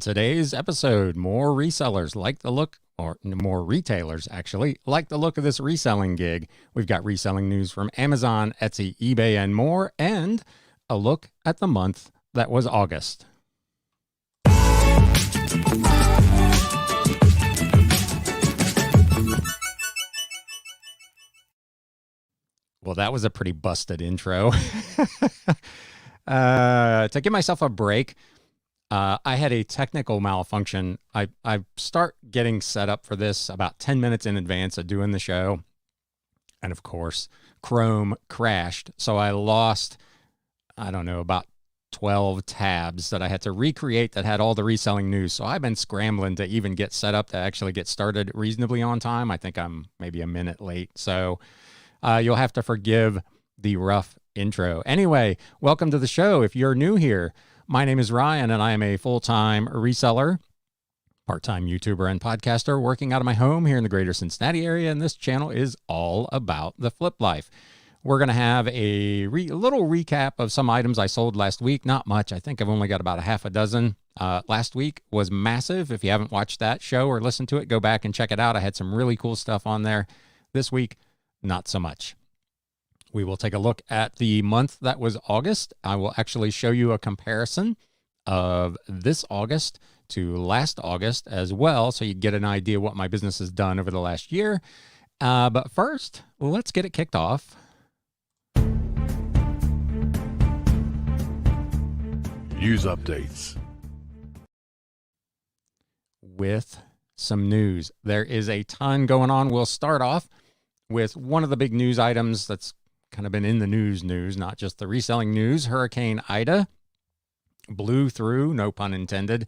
On today's episode, more resellers like the look, or more retailers actually, like the look of this reselling gig. We've got reselling news from Amazon, Etsy, eBay, and more, and a look at the month that was August. Well, that was a pretty busted intro. To give myself a break, I had a technical malfunction. I start getting set up for this about 10 minutes in advance of doing the show. And of course, Chrome crashed. So I lost, I don't know, about 12 tabs that I had to recreate that had all the reselling news. So I've been scrambling to even get set up to actually get started reasonably on time. I think I'm maybe a minute late. So you'll have to forgive the rough intro. Anyway, welcome to the show. If you're new here, my name is Ryan, and I am a full-time reseller, part-time YouTuber, and podcaster working out of my home here in the greater Cincinnati area, and this channel is all about the flip life. We're going to have a little recap of some items I sold last week. Not much. I think I've only got about a half a dozen. Last week was massive. If you haven't watched that show or listened to it, go back and check it out. I had some really cool stuff on there. This week, not so much. We will take a look at the month that was August. I will actually show you a comparison of this August to last August as well, so you get an idea what my business has done over the last year. But first, let's get it kicked off. News updates. With some news. There is a ton going on. We'll start off with one of the big news items that's kind of been in the news, not just the reselling news. Hurricane Ida blew through, no pun intended,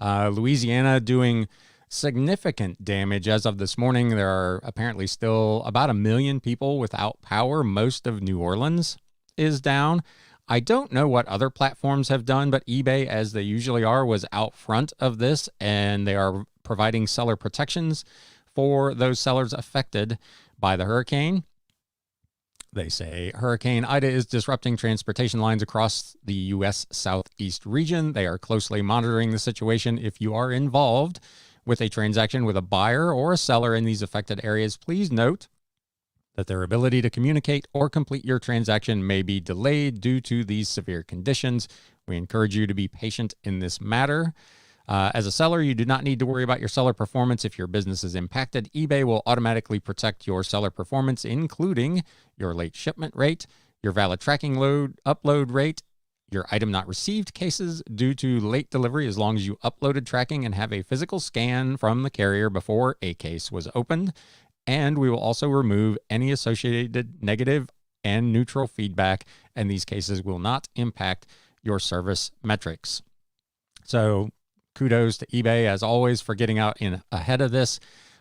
Louisiana, doing significant damage. As of this morning, there are apparently still about 1 million people without power. Most of New Orleans is down. I don't know what other platforms have done, but eBay, as they usually are, was out front of this, and they are providing seller protections for those sellers affected by the hurricane. They say Hurricane Ida is disrupting transportation lines across the U.S. Southeast region. They are closely monitoring the situation. If you are involved with a transaction with a buyer or a seller in these affected areas, please note that their ability to communicate or complete your transaction may be delayed due to these severe conditions. We encourage you to be patient in this matter. As a seller, you do not need to worry about your seller performance if your business is impacted. eBay will automatically protect your seller performance, including your late shipment rate, your valid tracking upload rate, your item not received cases due to late delivery, as long as you uploaded tracking and have a physical scan from the carrier before a case was opened. And we will also remove any associated negative and neutral feedback, and these cases will not impact your service metrics. So kudos to eBay, as always, for getting out in ahead of this.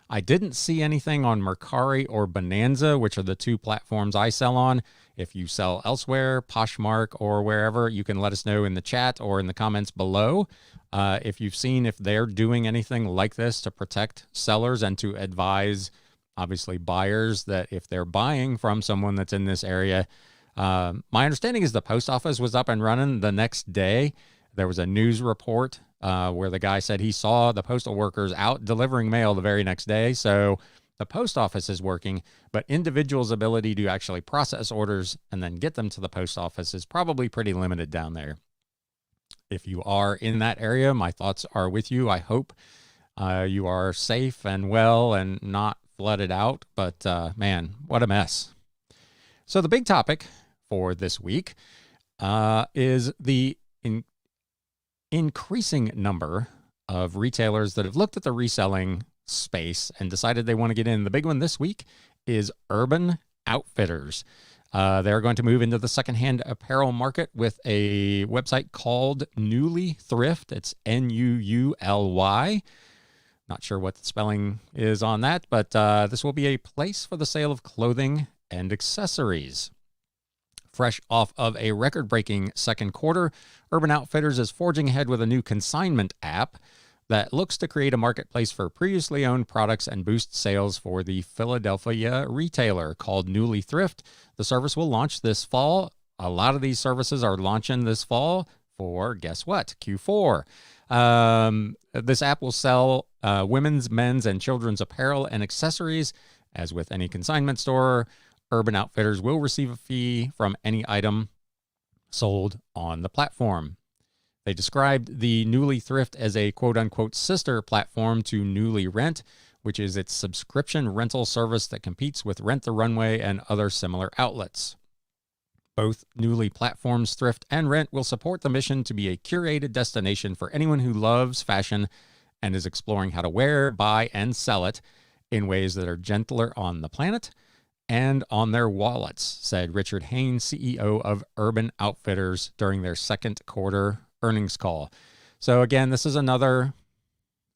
I didn't see anything on Mercari or Bonanza, which are the two platforms I sell on. If you sell elsewhere, Poshmark or wherever, you can let us know in the chat or in the comments below if you've seen if they're doing anything like this to protect sellers and to advise, obviously, buyers that if they're buying from someone that's in this area. My understanding is the post office was up and running the next day. There was a news report where the guy said he saw the postal workers out delivering mail the very next day. So the post office is working, but individuals' ability to actually process orders and then get them to the post office is probably pretty limited down there. If you are in that area, my thoughts are with you. I hope you are safe and well and not flooded out, but man, what a mess. So the big topic for this week is the increasing number of retailers that have looked at the reselling space and decided they want to get in. The big one this week is Urban Outfitters. They're going to move into the secondhand apparel market with a website called Nuuly Thrift. It's Nuuly. Not sure what the spelling is on that, but this will be a place for the sale of clothing and accessories. Fresh off of a record-breaking second quarter, Urban Outfitters is forging ahead with a new consignment app that looks to create a marketplace for previously owned products and boost sales for the Philadelphia retailer called Nuuly Thrift. The service will launch this fall. A lot of these services are launching this fall for, guess what, Q4. This app will sell women's, men's, and children's apparel and accessories. As with any consignment store, Urban Outfitters will receive a fee from any item sold on the platform. They described the Newly Thrift as a quote-unquote sister platform to Newly Rent, which is its subscription rental service that competes with Rent the Runway and other similar outlets. Both Newly platforms, Thrift and Rent, will support the mission to be a curated destination for anyone who loves fashion and is exploring how to wear, buy, and sell it in ways that are gentler on the planet and on their wallets, said Richard Haynes, CEO of Urban Outfitters, during their second quarter earnings call. So again, this is another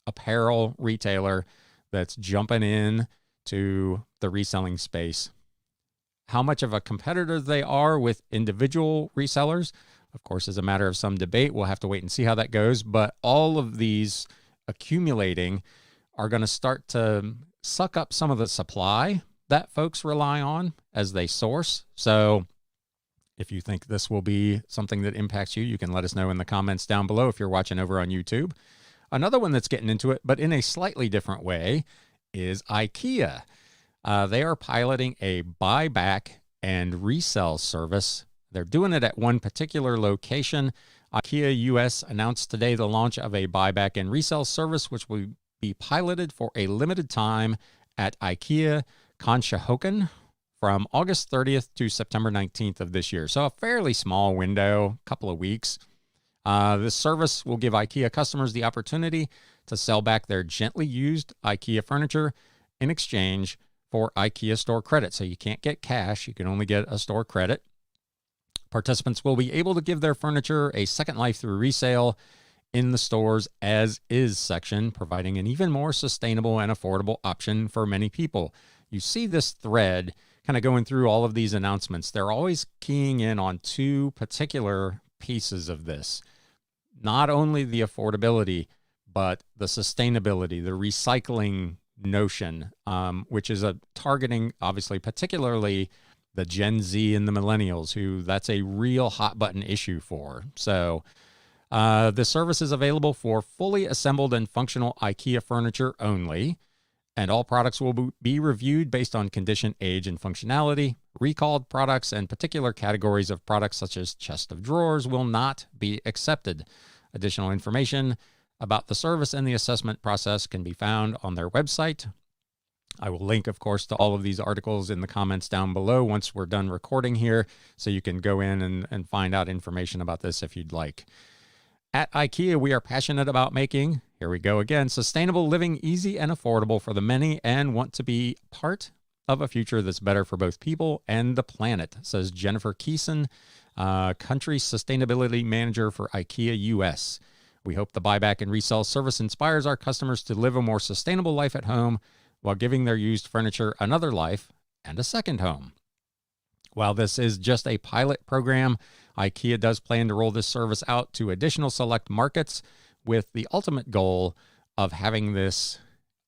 apparel retailer that's jumping in to the reselling space. How much of a competitor they are with individual resellers, of course, is a matter of some debate. We'll have to wait and see how that goes. But all of these accumulating are going to start to suck up some of the supply that folks rely on as they source. So if you think this will be something that impacts you, you can let us know in the comments down below if you're watching over on YouTube. Another one that's getting into it, but in a slightly different way, is IKEA. They are piloting a buyback and resell service. They're doing it at one particular location. IKEA US announced today the launch of a buyback and resell service, which will be piloted for a limited time at IKEA Conshohocken from August 30th to September 19th of this year. So a fairly small window, a couple of weeks. This service will give IKEA customers the opportunity to sell back their gently used IKEA furniture in exchange for IKEA store credit. So you can't get cash, you can only get a store credit. Participants will be able to give their furniture a second life through resale in the store's as is section, providing an even more sustainable and affordable option for many people. You see this thread kind of going through all of these announcements. They're always keying in on two particular pieces of this. Not only the affordability, but the sustainability, the recycling notion, which is targeting, obviously, particularly the Gen Z and the millennials, who that's a real hot button issue for. So the service is available for fully assembled and functional IKEA furniture only, and all products will be reviewed based on condition, age, and functionality. Recalled products and particular categories of products such as chest of drawers will not be accepted. Additional information about the service and the assessment process can be found on their website. I will link, of course, to all of these articles in the comments down below once we're done recording here, so you can go in and find out information about this if you'd like. At IKEA, we are passionate about making, here we go again, sustainable living easy and affordable for the many, and want to be part of a future that's better for both people and the planet, says Jennifer Keeson, Country Sustainability Manager for IKEA US. We hope the buyback and resell service inspires our customers to live a more sustainable life at home while giving their used furniture another life and a second home. While this is just a pilot program, IKEA does plan to roll this service out to additional select markets with the ultimate goal of having this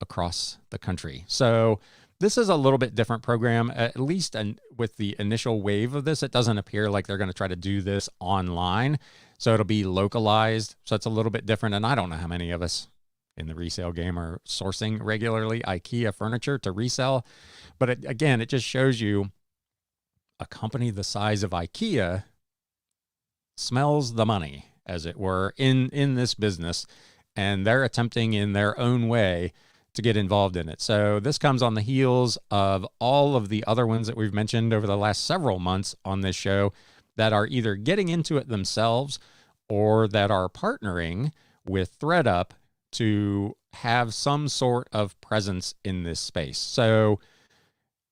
across the country. So this is a little bit different program, at least with the initial wave of this. It doesn't appear like they're going to try to do this online. So it'll be localized. So it's a little bit different. And I don't know how many of us in the resale game are sourcing regularly IKEA furniture to resell. But again, it just shows you a company the size of IKEA smells the money, as it were, in this business. And they're attempting in their own way to get involved in it. So this comes on the heels of all of the other ones that we've mentioned over the last several months on this show that are either getting into it themselves or that are partnering with ThreadUp to have some sort of presence in this space. So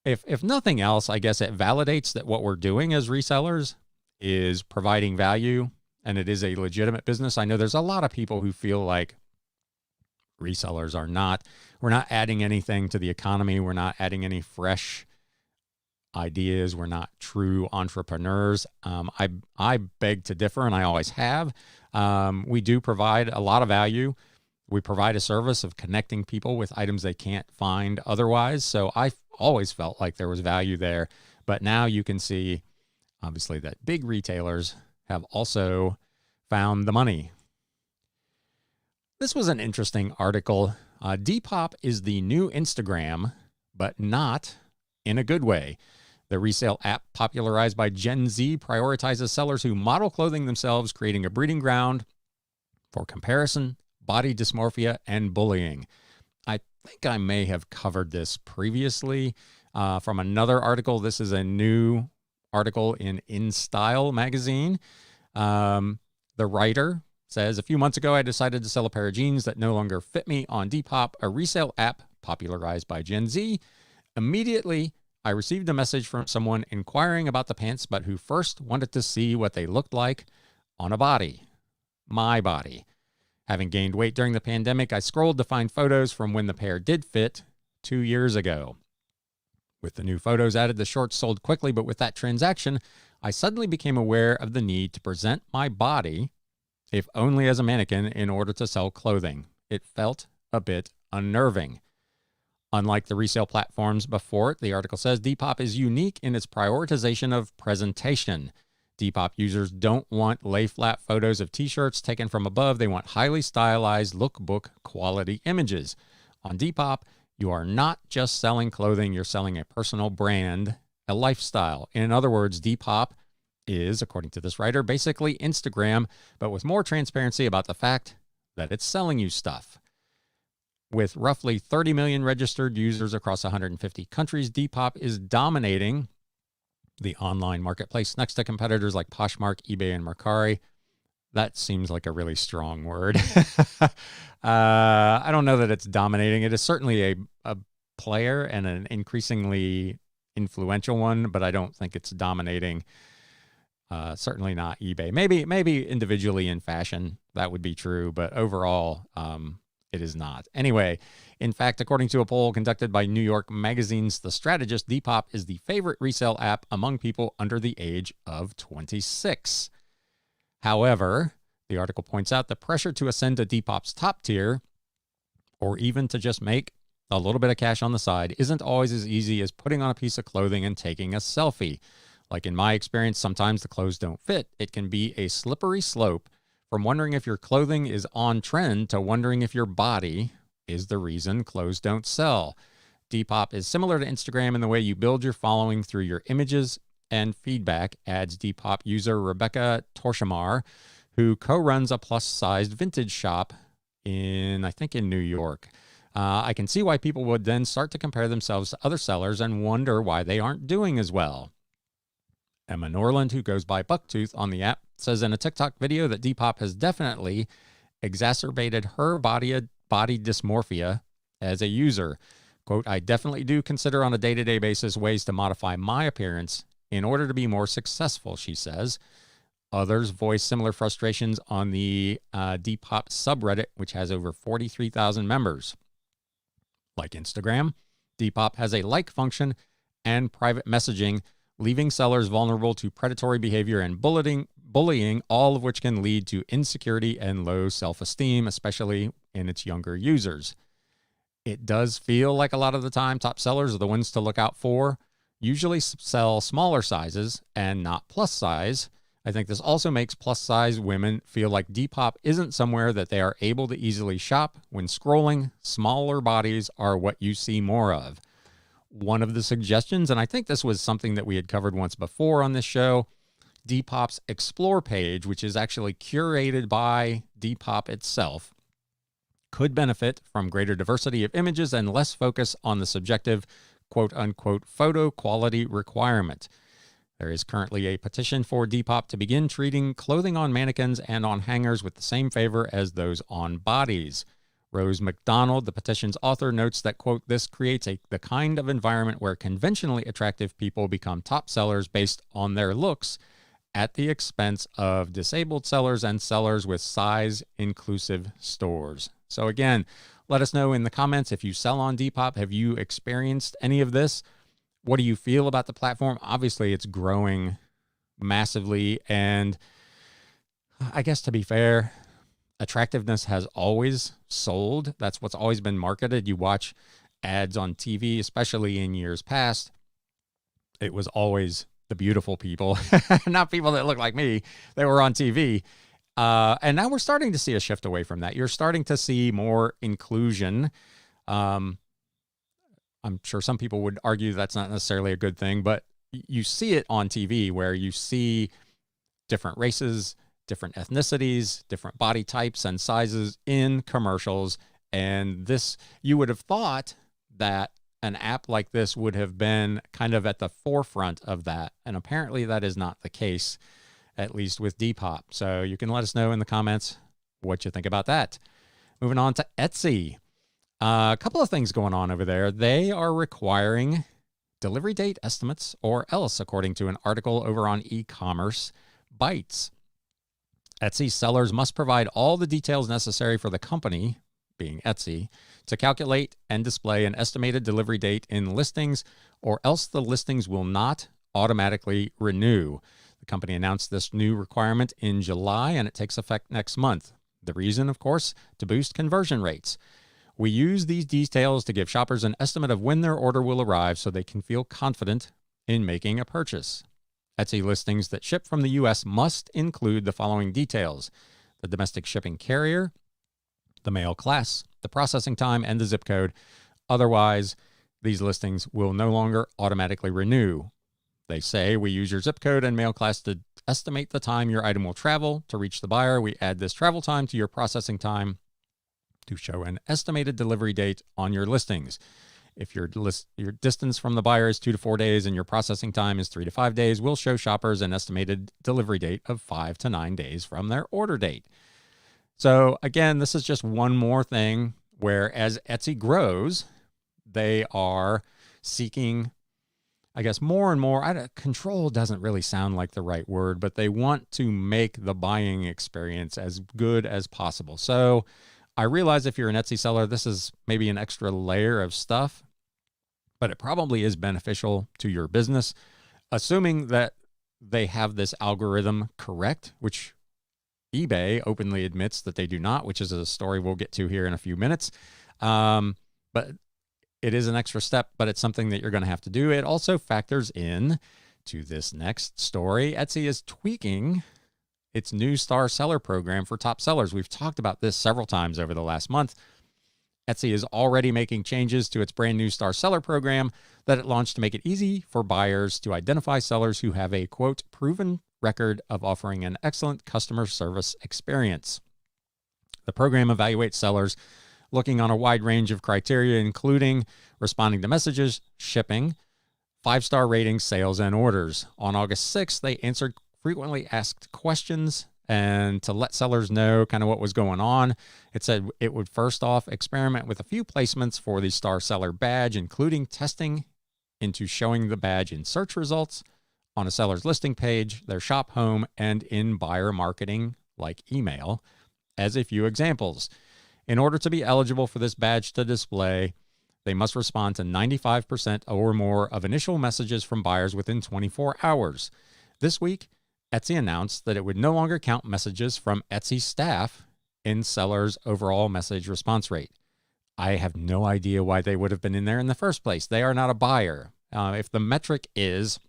if nothing else, I guess it validates that what we're doing as resellers is providing value, and it is a legitimate business. I know there's a lot of people who feel like resellers we're not adding anything to the economy. We're not adding any fresh ideas. We're not true entrepreneurs. I beg to differ, and I always have. We do provide a lot of value. We provide a service of connecting people with items they can't find otherwise. So I always felt like there was value there. But now you can see, obviously, that big retailers have also found the money. This was an interesting article. Depop is the new Instagram, but not in a good way. The resale app popularized by Gen Z prioritizes sellers who model clothing themselves, creating a breeding ground for comparison, body dysmorphia, and bullying. I think I may have covered this previously from another article. This is a new article in InStyle magazine. The writer says, a few months ago, I decided to sell a pair of jeans that no longer fit me on Depop, a resale app popularized by Gen Z. Immediately, I received a message from someone inquiring about the pants, but who first wanted to see what they looked like on a body. My body. Having gained weight during the pandemic, I scrolled to find photos from when the pair did fit 2 years ago. With the new photos added, the shorts sold quickly, but with that transaction, I suddenly became aware of the need to present my body, if only as a mannequin, in order to sell clothing. It felt a bit unnerving. Unlike the resale platforms before it, the article says Depop is unique in its prioritization of presentation. Depop users don't want lay-flat photos of t-shirts taken from above. They want highly stylized lookbook quality images. On Depop, you are not just selling clothing, you're selling a personal brand, a lifestyle. In other words, Depop is, according to this writer, basically Instagram, but with more transparency about the fact that it's selling you stuff. With roughly 30 million registered users across 150 countries, Depop is dominating the online marketplace next to competitors like Poshmark, eBay, and Mercari. That seems like a really strong word. I don't know that it's dominating. It is certainly a player and an increasingly influential one, but I don't think it's dominating. Certainly not eBay. Maybe individually in fashion, that would be true, but overall, it is not. Anyway, in fact, according to a poll conducted by New York Magazine's The Strategist, Depop is the favorite resale app among people under the age of 26. However, the article points out the pressure to ascend to Depop's top tier, or even to just make a little bit of cash on the side, isn't always as easy as putting on a piece of clothing and taking a selfie. Like in my experience, sometimes the clothes don't fit. It can be a slippery slope from wondering if your clothing is on trend to wondering if your body is the reason clothes don't sell. Depop is similar to Instagram in the way you build your following through your images and feedback, adds Depop user Rebecca Torshamar, who co-runs a plus-sized vintage shop in New York. I can see why people would then start to compare themselves to other sellers and wonder why they aren't doing as well. Emma Norland, who goes by Bucktooth on the app, says in a TikTok video that Depop has definitely exacerbated her body dysmorphia as a user. Quote, I definitely do consider on a day-to-day basis ways to modify my appearance in order to be more successful, she says. Others voice similar frustrations on the Depop subreddit, which has over 43,000 members. Like Instagram, Depop has a like function and private messaging, leaving sellers vulnerable to predatory behavior and bullying, all of which can lead to insecurity and low self-esteem, especially in its younger users. It does feel like a lot of the time top sellers are the ones to look out for, usually sell smaller sizes and not plus size. I think this also makes plus size women feel like Depop isn't somewhere that they are able to easily shop. When scrolling, smaller bodies are what you see more of. One of the suggestions, and I think this was something that we had covered once before on this show, Depop's Explore page, which is actually curated by Depop itself, could benefit from greater diversity of images and less focus on the subjective quote-unquote photo quality requirement. There is currently a petition for Depop to begin treating clothing on mannequins and on hangers with the same favor as those on bodies. Rose McDonald, the petition's author, notes that, quote, this creates the kind of environment where conventionally attractive people become top sellers based on their looks at the expense of disabled sellers and sellers with size-inclusive stores. So again, let us know in the comments if you sell on Depop. Have you experienced any of this? What do you feel about the platform? Obviously, it's growing massively, and I guess to be fair, attractiveness has always sold. That's what's always been marketed. You watch ads on TV, especially in years past, it was always the beautiful people, not people that look like me. They were on TV. And now we're starting to see a shift away from that. You're starting to see more inclusion. I'm sure some people would argue that's not necessarily a good thing, but you see it on TV where you see different races, different ethnicities, different body types and sizes in commercials. And this, you would have thought that an app like this would have been kind of at the forefront of that. And apparently that is not the case, at least with Depop. So you can let us know in the comments what you think about that. Moving on to Etsy. A couple of things going on over there. They are requiring delivery date estimates or else, according to an article over on e-commerce Bytes. Etsy sellers must provide all the details necessary for the company, being Etsy, to calculate and display an estimated delivery date in listings, or else the listings will not automatically renew. The company announced this new requirement in July, and it takes effect next month. The reason, of course, to boost conversion rates. We use these details to give shoppers an estimate of when their order will arrive so they can feel confident in making a purchase. Etsy listings that ship from the U.S. must include the following details: the domestic shipping carrier, the mail class, the processing time, and the zip code. Otherwise, these listings will no longer automatically renew. They say we use your zip code and mail class to estimate the time your item will travel to reach the buyer. We add this travel time to your processing time to show an estimated delivery date on your listings. If your distance from the buyer is 2 to 4 days and your processing time is 3 to 5 days, we'll show shoppers an estimated delivery date of 5 to 9 days from their order date. So again, this is just one more thing where as Etsy grows, they are seeking, I guess, more and more, control doesn't really sound like the right word, but they want to make the buying experience as good as possible. So I realize if you're an Etsy seller, this is maybe an extra layer of stuff, but it probably is beneficial to your business, assuming that they have this algorithm correct, which eBay openly admits that they do not, which is a story we'll get to here in a few minutes. But it is an extra step, but it's something that you're going to have to do. It also factors in to this next story. Etsy is tweaking its new star seller program for top sellers. We've talked about this several times over the last month. Etsy is already making changes to its brand new star seller program that it launched to make it easy for buyers to identify sellers who have a, quote, proven record of offering an excellent customer service experience. The program evaluates sellers looking on a wide range of criteria, including responding to messages, shipping, 5-star ratings, sales, and orders. On August 6th, they answered frequently asked questions and to let sellers know kind of what was going on. It said it would first off experiment with a few placements for the star seller badge, including testing into showing the badge in search results, on a seller's listing page, their shop home, and in buyer marketing like email, as a few examples. In order to be eligible for this badge to display, they must respond to 95% or more of initial messages from buyers within 24 hours. This week, Etsy announced that it would no longer count messages from Etsy staff in sellers' overall message response rate. I have no idea why they would have been in there in the first place. They are not a buyer. If the metric is,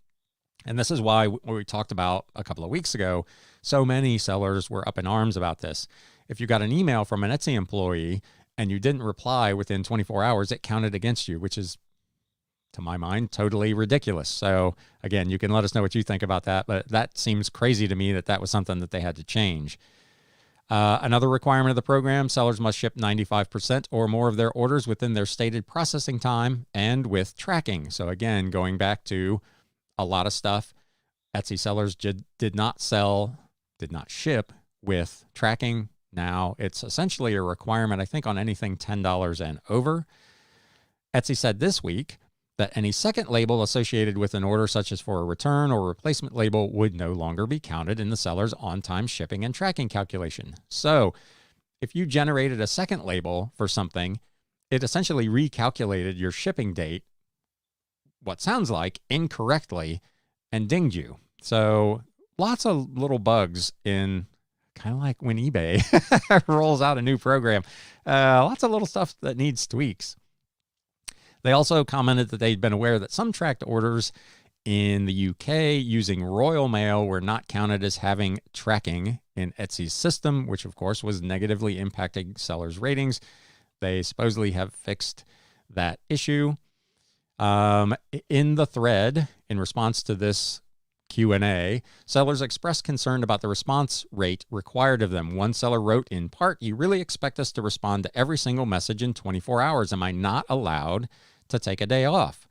and this is why we talked about a couple of weeks ago, so many sellers were up in arms about this. If you got an email from an Etsy employee and you didn't reply within 24 hours, it counted against you, which is, to my mind, totally ridiculous. So again, you can let us know what you think about that, but that seems crazy to me that that was something that they had to change. Another requirement of the program, sellers must ship 95% or more of their orders within their stated processing time and with tracking. So again, going back to a lot of stuff, Etsy sellers did not ship with tracking. Now it's essentially a requirement, I think, on anything $10 and over. Etsy said this week that any second label associated with an order, such as for a return or replacement label, would no longer be counted in the seller's on-time shipping and tracking calculation. So if you generated a second label for something, it essentially recalculated your shipping date, what sounds like incorrectly, and dinged you. So lots of little bugs in, kind of like when eBay rolls out a new program. Lots of little stuff that needs tweaks. They also commented that they'd been aware that some tracked orders In the UK, using Royal Mail were not counted as having tracking in Etsy's system, which of course was negatively impacting sellers' ratings. They supposedly have fixed that issue. In the thread, in response to this Q&A, sellers expressed concern about the response rate required of them. One seller wrote, in part, "You really expect us to respond to every single message in 24 hours. Am I not allowed to take a day off?"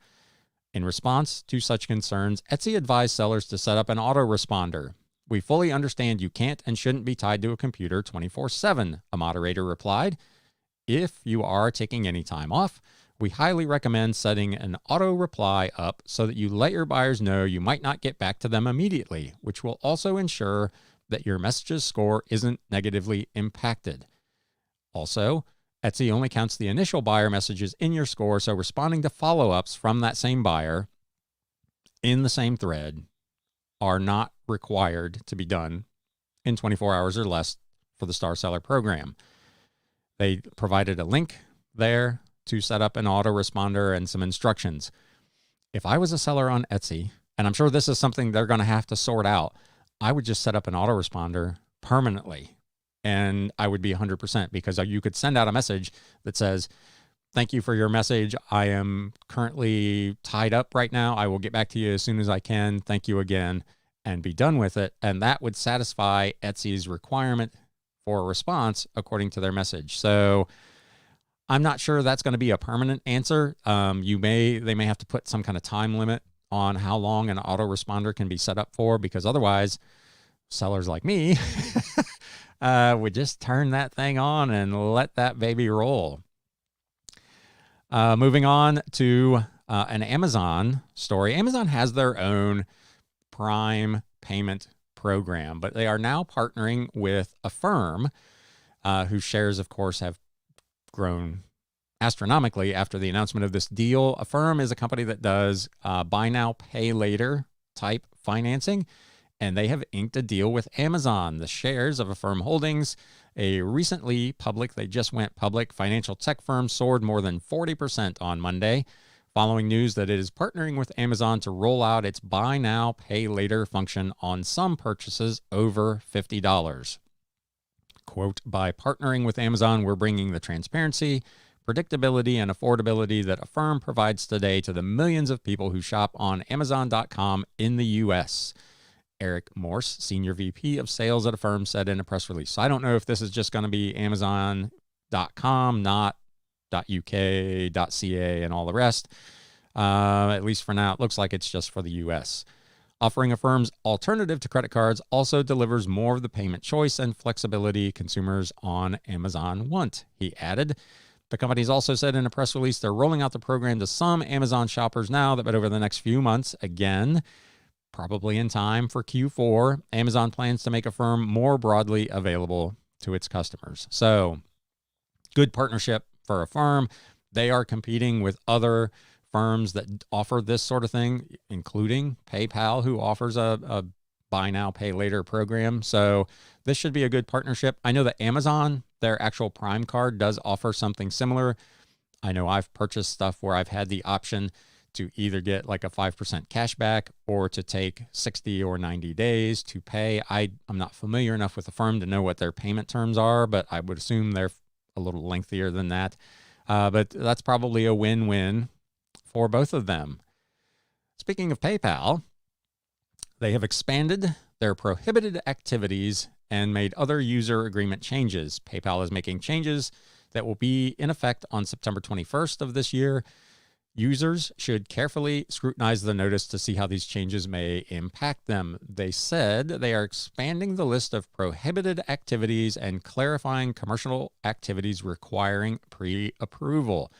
In response to such concerns, Etsy advised sellers to set up an autoresponder. "We fully understand you can't and shouldn't be tied to a computer 24/7, a moderator replied. "If you are taking any time off, we highly recommend setting an auto reply up so that you let your buyers know you might not get back to them immediately, which will also ensure that your message's score isn't negatively impacted. Also, Etsy only counts the initial buyer messages in your score, so responding to follow-ups from that same buyer in the same thread are not required to be done in 24 hours or less for the Star Seller program." They provided a link there to set up an autoresponder and some instructions. If I was a seller on Etsy, and I'm sure this is something they're going to have to sort out, I would just set up an autoresponder permanently, and I would be 100%, because you could send out a message that says, "Thank you for your message. I am currently tied up right now. I will get back to you as soon as I can. Thank you again," and be done with it. And that would satisfy Etsy's requirement for a response according to their message. So I'm not sure that's going to be a permanent answer. They may have to put some kind of time limit on how long an autoresponder can be set up for, because otherwise sellers like me would just turn that thing on and let that baby roll. Moving on to an Amazon story. Amazon has their own Prime payment program, but they are now partnering with Affirm, whose shares, of course, have grown astronomically after the announcement of this deal. Affirm is a company that does buy now, pay later type financing, and they have inked a deal with Amazon. The shares of Affirm Holdings, they just went public financial tech firm, soared more than 40% on Monday, following news that it is partnering with Amazon to roll out its buy now, pay later function on some purchases over $50. Quote, "By partnering with Amazon, we're bringing the transparency, predictability, and affordability that Affirm provides today to the millions of people who shop on Amazon.com in the U.S., Eric Morse, Senior VP of Sales at Affirm, said in a press release. So I don't know if this is just going to be Amazon.com, not .uk, .ca, and all the rest. At least for now, it looks like it's just for the U.S. Offering Affirm's alternative to credit cards also delivers more of the payment choice and flexibility consumers on Amazon want, he added. The company's also said in a press release they're rolling out the program to some Amazon shoppers now, but over the next few months, again, probably in time for Q4, Amazon plans to make Affirm more broadly available to its customers. So, good partnership for Affirm. They are competing with other firms that offer this sort of thing, including PayPal, who offers a buy now, pay later program. So this should be a good partnership. I know that Amazon, their actual Prime card, does offer something similar. I know I've purchased stuff where I've had the option to either get like a 5% cash back or to take 60 or 90 days to pay. I'm not familiar enough with the firm to know what their payment terms are, but I would assume they're a little lengthier than that. But that's probably a win-win for both of them. Speaking of PayPal, they have expanded their prohibited activities and made other user agreement changes. PayPal is making changes that will be in effect on September 21st of this year. Users should carefully scrutinize the notice to see how these changes may impact them. They said they are expanding the list of prohibited activities and clarifying commercial activities requiring pre-approval.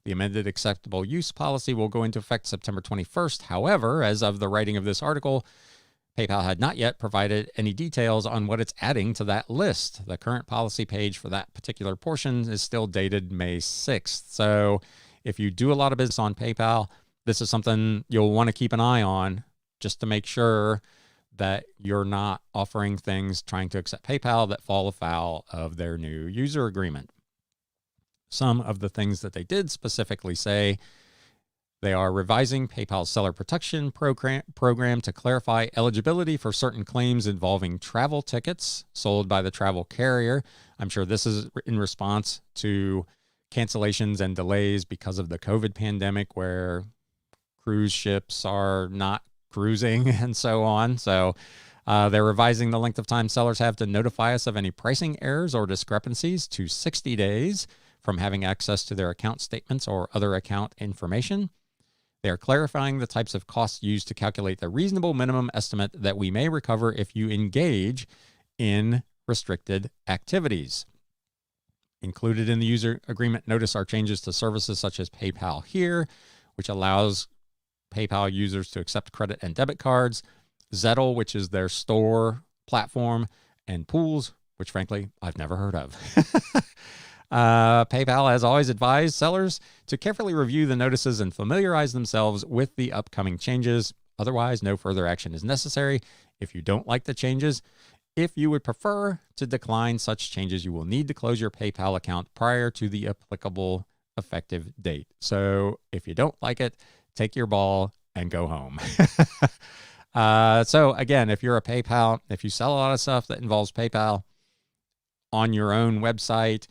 The amended acceptable use policy will go into effect September 21st. However, as of the writing of this article, PayPal had not yet provided any details on what it's adding to that list. The current policy page for that particular portion is still dated May 6th. So if you do a lot of business on PayPal, this is something you'll want to keep an eye on just to make sure that you're not offering things trying to accept PayPal that fall afoul of their new user agreement. Some of the things that they did specifically say They are revising PayPal's seller protection program to clarify eligibility for certain claims involving travel tickets sold by the travel carrier. I'm sure this is in response to cancellations and delays because of the COVID pandemic, where cruise ships are not cruising and so on. So they're revising the length of time sellers have to notify us of any pricing errors or discrepancies to 60 days from having access to their account statements or other account information. They are clarifying the types of costs used to calculate the reasonable minimum estimate that we may recover if you engage in restricted activities. Included in the user agreement notice are changes to services such as PayPal Here, which allows PayPal users to accept credit and debit cards, Zettle, which is their store platform, and Pools, which frankly I've never heard of. PayPal has always advised sellers to carefully review the notices and familiarize themselves with the upcoming changes. Otherwise, no further action is necessary. If you don't like the changes, if you would prefer to decline such changes, you will need to close your PayPal account prior to the applicable effective date. So if you don't like it, take your ball and go home. So again, if you're a PayPal, if you sell a lot of stuff that involves PayPal on your own website,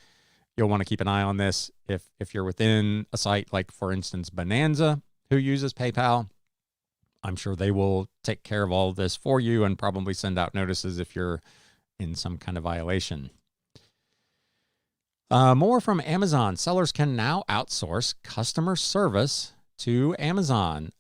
you'll want to keep an eye on this. If you're within a site like, for instance, Bonanza, who uses PayPal, I'm sure they will take care of all of this for you and probably send out notices if you're in some kind of violation. More from Amazon. Sellers can now outsource customer service to Amazon.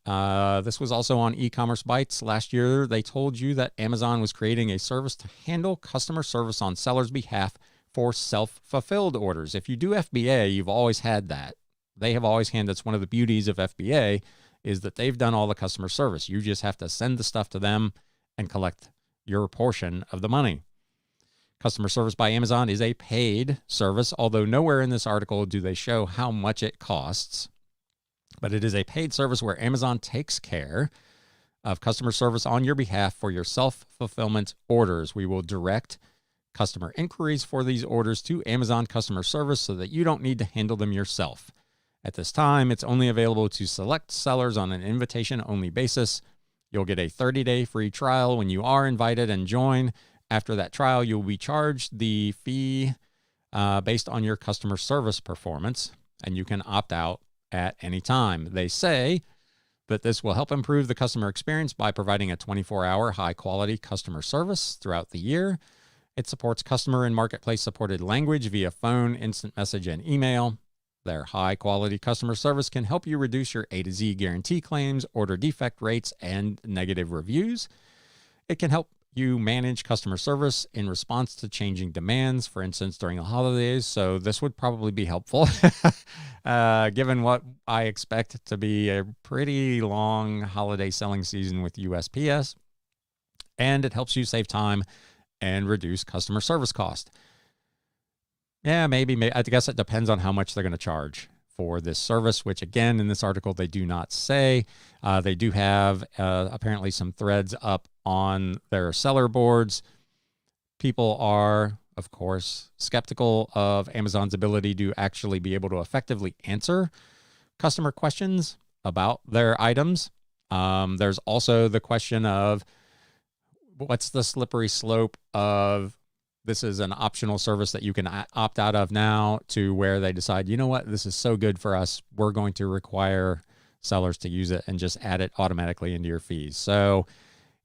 This was also on e-commerce Bytes last year. They told you that Amazon was creating a service to handle customer service on sellers' behalf for self-fulfilled orders. If you do FBA, you've always had that. They have always had, that's one of the beauties of FBA, is that they've done all the customer service. You just have to send the stuff to them and collect your portion of the money. Customer service by Amazon is a paid service, although nowhere in this article do they show how much it costs. But it is a paid service where Amazon takes care of customer service on your behalf for your self-fulfillment orders. We will direct customer inquiries for these orders to Amazon customer service so that you don't need to handle them yourself. At this time, it's only available to select sellers on an invitation-only basis. You'll get a 30-day free trial when you are invited and join. After that trial, you'll be charged the fee based on your customer service performance, and you can opt out at any time. They say that this will help improve the customer experience by providing a 24-hour high-quality customer service throughout the year. It supports customer and marketplace supported language via phone, instant message, and email. Their high-quality customer service can help you reduce your A to Z guarantee claims, order defect rates, and negative reviews. It can help you manage customer service in response to changing demands, for instance, during the holidays. So this would probably be helpful, given what I expect to be a pretty long holiday selling season with USPS. And it helps you save time and reduce customer service cost. Yeah, maybe. I guess it depends on how much they're going to charge for this service, which again, in this article, they do not say. They do have apparently some threads up on their seller boards. People are, of course, skeptical of Amazon's ability to actually be able to effectively answer customer questions about their items. There's also the question of what's the slippery slope of this is an optional service that you can opt out of now to where they decide, you know what, this is so good for us, we're going to require sellers to use it and just add it automatically into your fees. So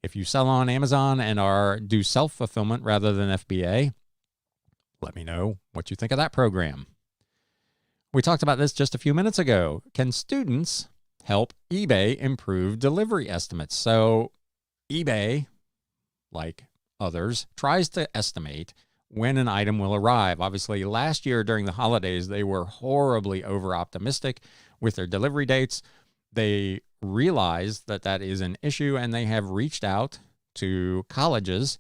if you sell on Amazon and do self-fulfillment rather than FBA, let me know what you think of that program. We talked about this just a few minutes ago. Can students help eBay improve delivery estimates? So eBay, like others, tries to estimate when an item will arrive. Obviously, last year during the holidays, they were horribly over-optimistic with their delivery dates. They realized that that is an issue, and they have reached out to colleges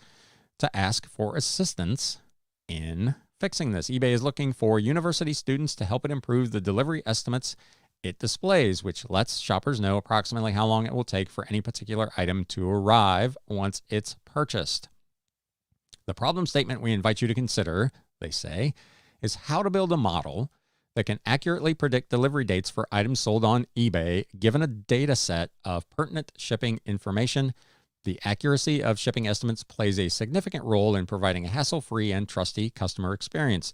to ask for assistance in fixing this. eBay is looking for university students to help it improve the delivery estimates it displays, which lets shoppers know approximately how long it will take for any particular item to arrive once it's purchased. The problem statement we invite you to consider, they say, is how to build a model that can accurately predict delivery dates for items sold on eBay, given a data set of pertinent shipping information. The accuracy of shipping estimates plays a significant role in providing a hassle-free and trusty customer experience.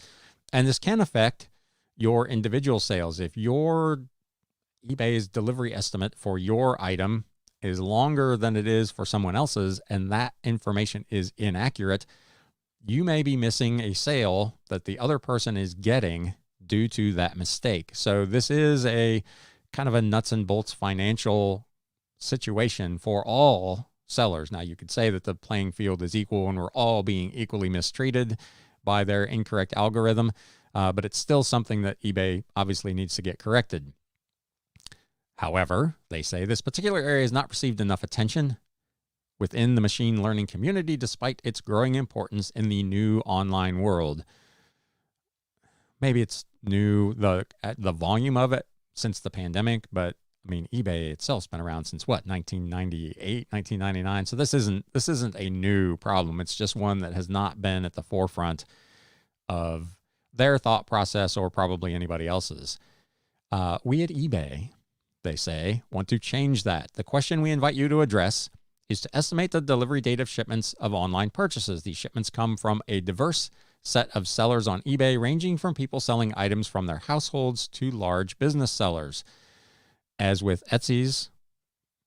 And this can affect your individual sales. If your eBay's delivery estimate for your item is longer than it is for someone else's, and that information is inaccurate, you may be missing a sale that the other person is getting due to that mistake. So this is a kind of a nuts and bolts financial situation for all sellers. Now, you could say that the playing field is equal and we're all being equally mistreated by their incorrect algorithm, but it's still something that eBay obviously needs to get corrected. However, they say this particular area has not received enough attention within the machine learning community, despite its growing importance in the new online world. Maybe it's new, the volume of it since the pandemic, but I mean, eBay itself's been around since what, 1998, 1999. So this isn't a new problem. It's just one that has not been at the forefront of their thought process or probably anybody else's. We at eBay, they say, want to change that. The question we invite you to address is to estimate the delivery date of shipments of online purchases. These shipments come from a diverse set of sellers on eBay, ranging from people selling items from their households to large business sellers. As with Etsy's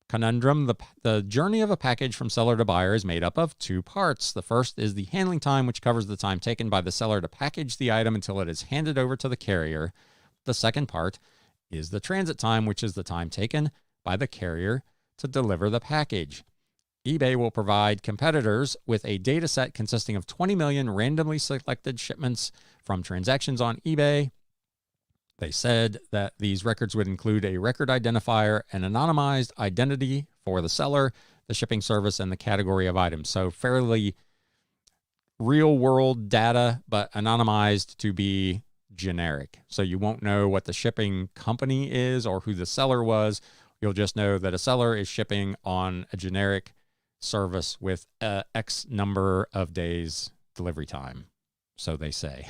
conundrum, the journey of a package from seller to buyer is made up of two parts. The first is the handling time, which covers the time taken by the seller to package the item until it is handed over to the carrier. The second part is the transit time, which is the time taken by the carrier to deliver the package. eBay will provide competitors with a data set consisting of 20 million randomly selected shipments from transactions on eBay. They said that these records would include a record identifier, an anonymized identity for the seller, the shipping service, and the category of items. So fairly real-world data, but anonymized to be generic. So you won't know what the shipping company is or who the seller was. You'll just know that a seller is shipping on a generic service with X number of days delivery time. So they say.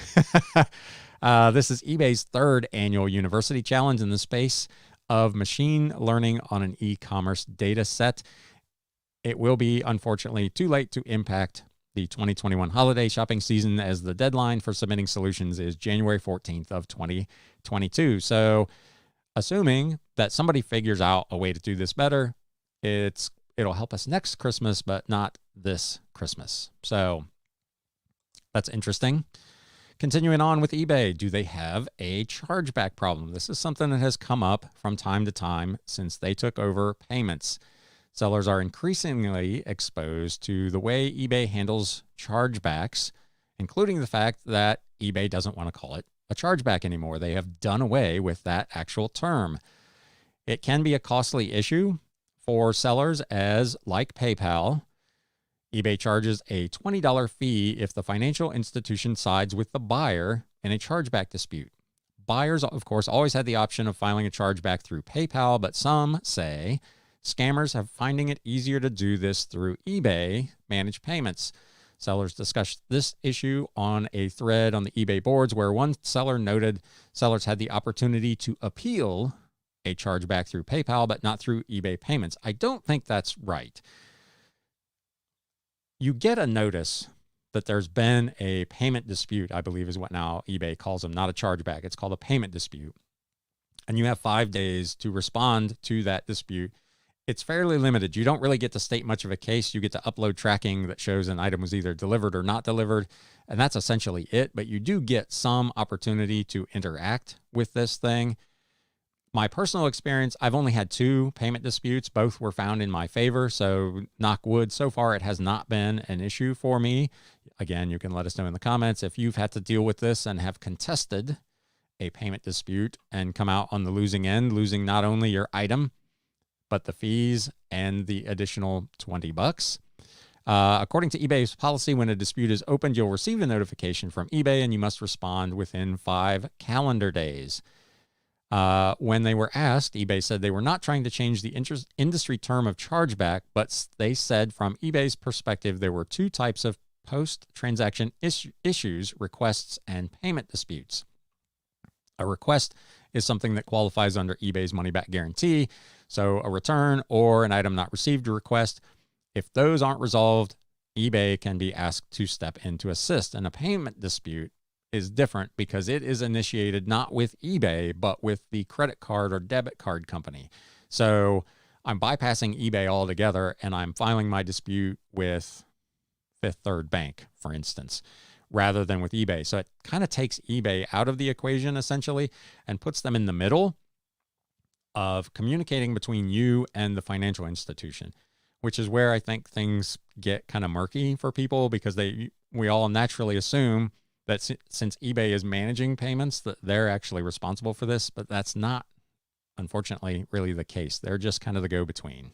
This is eBay's third annual University Challenge in the space of machine learning on an e-commerce data set. It will be, unfortunately, too late to impact the 2021 holiday shopping season, as the deadline for submitting solutions is January 14th of 2022. So assuming that somebody figures out a way to do this better, it'll help us next Christmas, but not this Christmas. So that's interesting. Continuing on with eBay, do they have a chargeback problem? This is something that has come up from time to time since they took over payments. Sellers are increasingly exposed to the way eBay handles chargebacks, including the fact that eBay doesn't want to call it a chargeback anymore. They have done away with that actual term. It can be a costly issue for sellers, as, like PayPal, eBay charges a $20 fee if the financial institution sides with the buyer in a chargeback dispute. Buyers, of course, always had the option of filing a chargeback through PayPal, but some say scammers have finding it easier to do this through eBay managed payments. Sellers discussed this issue on a thread on the eBay boards, where one seller noted sellers had the opportunity to appeal a chargeback through PayPal, but not through eBay payments. I don't think that's right. You get a notice that there's been a payment dispute, I believe is what now eBay calls them, not a chargeback. It's called a payment dispute. And you have 5 days to respond to that dispute. It's fairly limited. You don't really get to state much of a case. You get to upload tracking that shows an item was either delivered or not delivered, and that's essentially it. But you do get some opportunity to interact with this thing. My personal experience, I've only had 2 payment disputes. Both were found in my favor. So knock wood, so far it has not been an issue for me. Again, you can let us know in the comments if you've had to deal with this and have contested a payment dispute and come out on the losing end, losing not only your item, but the fees and the additional $20. According to eBay's policy, when a dispute is opened, you'll receive a notification from eBay and you must respond within 5 calendar days. When they were asked, eBay said they were not trying to change the industry term of chargeback, but they said from eBay's perspective, there were 2 types of post-transaction issues, requests, and payment disputes. A request is something that qualifies under eBay's money back guarantee. So a return or an item not received request, if those aren't resolved, eBay can be asked to step in to assist. And a payment dispute is different because it is initiated not with eBay, but with the credit card or debit card company. So I'm bypassing eBay altogether and I'm filing my dispute with Fifth Third Bank, for instance, rather than with eBay. So it kind of takes eBay out of the equation essentially and puts them in the middle of communicating between you and the financial institution, which is where I think things get kind of murky for people because we all naturally assume that since eBay is managing payments, that they're actually responsible for this, but that's not, unfortunately, really the case. They're just kind of the go-between.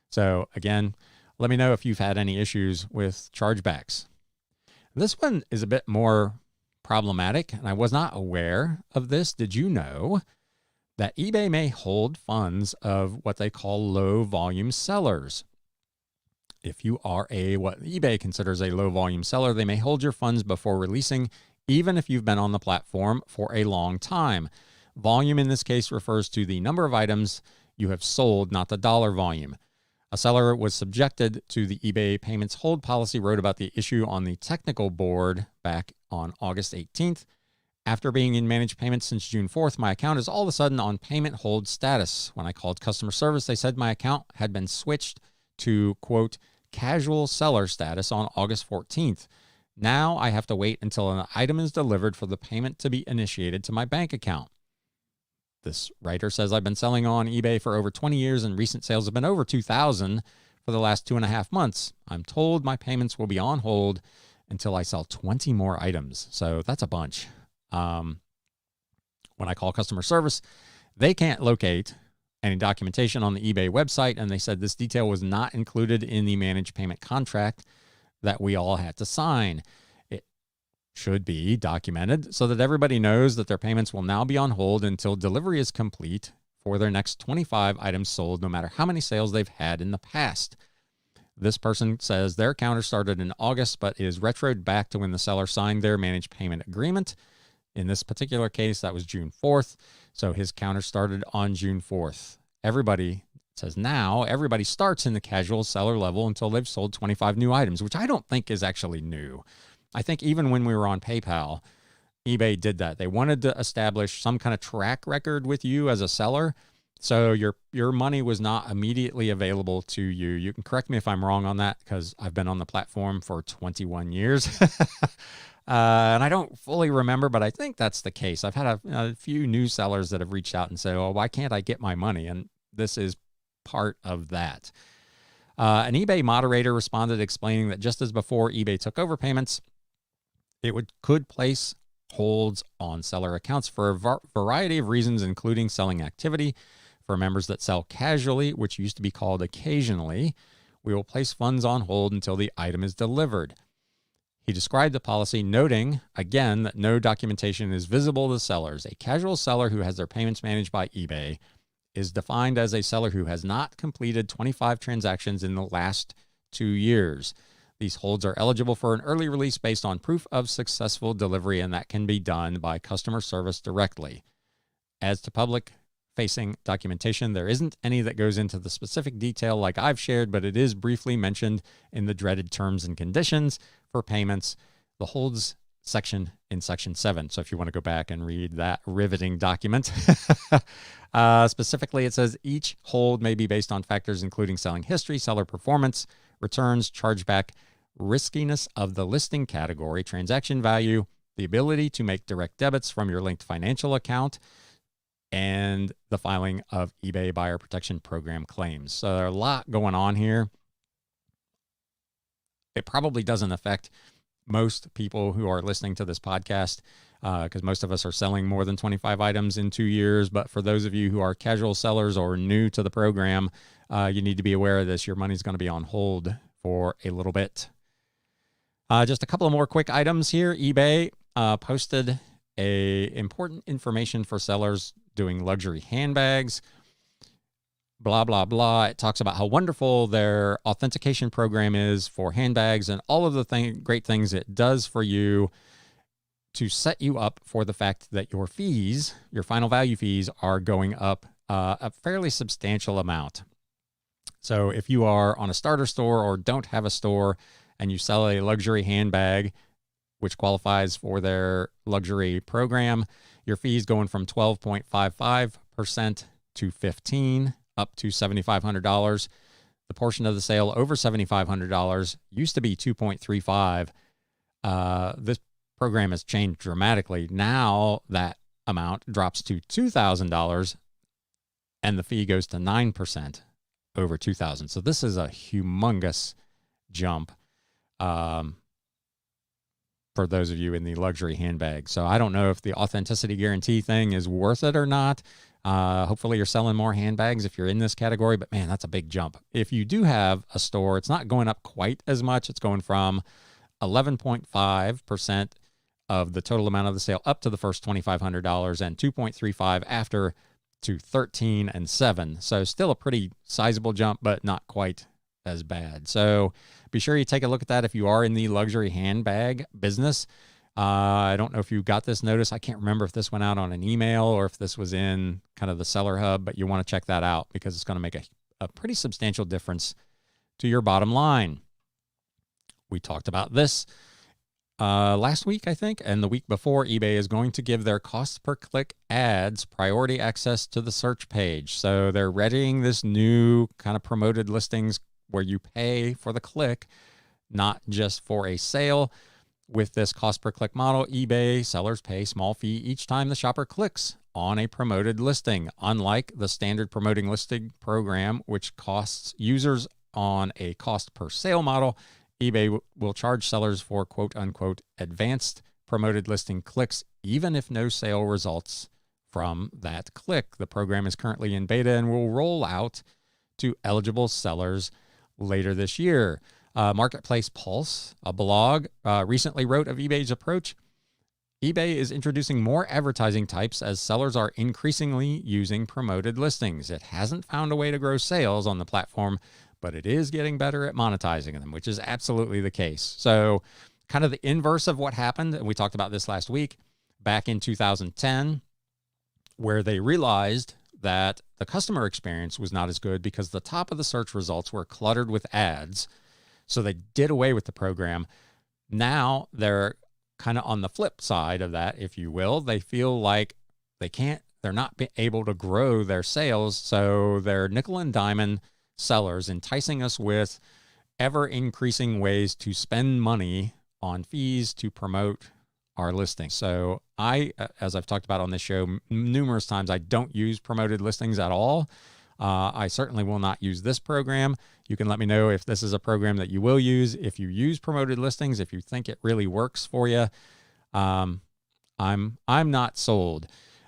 So again, let me know if you've had any issues with chargebacks. This one is a bit more problematic, and I was not aware of this. Did you know that eBay may hold funds of what they call low-volume sellers? If you are what eBay considers a low-volume seller, they may hold your funds before releasing, even if you've been on the platform for a long time. Volume in this case refers to the number of items you have sold, not the dollar volume. A seller was subjected to the eBay payments hold policy, wrote about the issue on the technical board back on August 18th. After being in managed payments since June 4th, my account is all of a sudden on payment hold status. When I called customer service, they said my account had been switched to, quote, casual seller status on August 14th. Now I have to wait until an item is delivered for the payment to be initiated to my bank account. This writer says, I've been selling on eBay for over 20 years and recent sales have been over 2,000 for the last 2.5 months. I'm told my payments will be on hold until I sell 20 more items. So that's a bunch. When I call customer service, they can't locate any documentation on the eBay website, and they said this detail was not included in the managed payment contract that we all had to sign. It should be documented so that everybody knows that their payments will now be on hold until delivery is complete for their next 25 items sold, no matter how many sales they've had in the past. This person says their counter started in August, but is retroed back to when the seller signed their managed payment agreement. In this particular case, that was June 4th. So his counter started on June 4th. Everybody says now everybody starts in the casual seller level until they've sold 25 new items, which I don't think is actually new. I think even when we were on PayPal, eBay did that. They wanted to establish some kind of track record with you as a seller. So your money was not immediately available to you. You can correct me if I'm wrong on that because I've been on the platform for 21 years. And I don't fully remember, but I think that's the case. I've had a few new sellers that have reached out and said, oh, why can't I get my money? And this is part of that. An eBay moderator responded explaining that just as before eBay took over payments, it could place holds on seller accounts for a variety of reasons, including selling activity. For members that sell casually, which used to be called occasionally, we will place funds on hold until the item is delivered. He described the policy, noting, again, that no documentation is visible to sellers. A casual seller who has their payments managed by eBay is defined as a seller who has not completed 25 transactions in the last 2 years. These holds are eligible for an early release based on proof of successful delivery, and that can be done by customer service directly. As to public-facing documentation, there isn't any that goes into the specific detail like I've shared, but it is briefly mentioned in the dreaded terms and conditions for payments, the holds section in section 7. So if you want to go back and read that riveting document, specifically it says each hold may be based on factors including selling history, seller performance, returns, chargeback, riskiness of the listing category, transaction value, the ability to make direct debits from your linked financial account, and the filing of eBay Buyer Protection Program claims. So there's a lot going on here. It probably doesn't affect most people who are listening to this podcast because most of us are selling more than 25 items in 2 years. But for those of you who are casual sellers or new to the program, you need to be aware of this. Your money's going to be on hold for a little bit. Just a couple of more quick items here. eBay posted important information for sellers doing luxury handbags. Blah, blah, blah. It talks about how wonderful their authentication program is for handbags and all of the great things it does for you. to set you up for the fact that your fees, your final value fees, are going up a fairly substantial amount. So if you are on a starter store or don't have a store and you sell a luxury handbag, which qualifies for their luxury program, your fees going from 12.55% to 15% up to $7,500. The portion of the sale over $7,500 used to be 2.35. This program has changed dramatically. Now that amount drops to $2,000 and the fee goes to 9% over $2,000. So this is a humongous jump for those of you in the luxury handbag. So I don't know if the authenticity guarantee thing is worth it or not. Hopefully you're selling more handbags if you're in this category, but man, that's a big jump. If you do have a store, it's not going up quite as much. It's going from 11.5% of the total amount of the sale up to the first $2,500 and 2.35 after to 13 and 7. So still a pretty sizable jump, but not quite as bad. So be sure you take a look at that if you are in the luxury handbag business. I don't know if you got this notice. I can't remember if this went out on an email or if this was in kind of the seller hub, but you want to check that out because it's going to make a pretty substantial difference to your bottom line. We talked about this last week, I think, and the week before. eBay is going to give their cost per click ads priority access to the search page. So they're readying this new kind of promoted listings where you pay for the click, not just for a sale. With this cost per click model, eBay sellers pay a small fee each time the shopper clicks on a promoted listing, unlike the standard promoting listing program, which costs users on a cost per sale model. eBay will charge sellers for quote unquote advanced promoted listing clicks, even if no sale results from that click. The program is currently in beta and will roll out to eligible sellers later this year. Marketplace Pulse, a blog, recently wrote of eBay's approach. eBay is introducing more advertising types as sellers are increasingly using promoted listings. It hasn't found a way to grow sales on the platform, but it is getting better at monetizing them, which is absolutely the case. So kind of the inverse of what happened, and we talked about this last week, back in 2010, where they realized that the customer experience was not as good because the top of the search results were cluttered with ads. So they did away with the program. Now they're kind of on the flip side of that, if you will. They feel like they're not able to grow their sales. So they're nickel and diamond sellers, enticing us with ever increasing ways to spend money on fees to promote our listings. So as I've talked about on this show numerous times, I don't use promoted listings at all. I certainly will not use this program. You can let me know if this is a program that you will use. If you use promoted listings, if you think it really works for you, I'm not sold.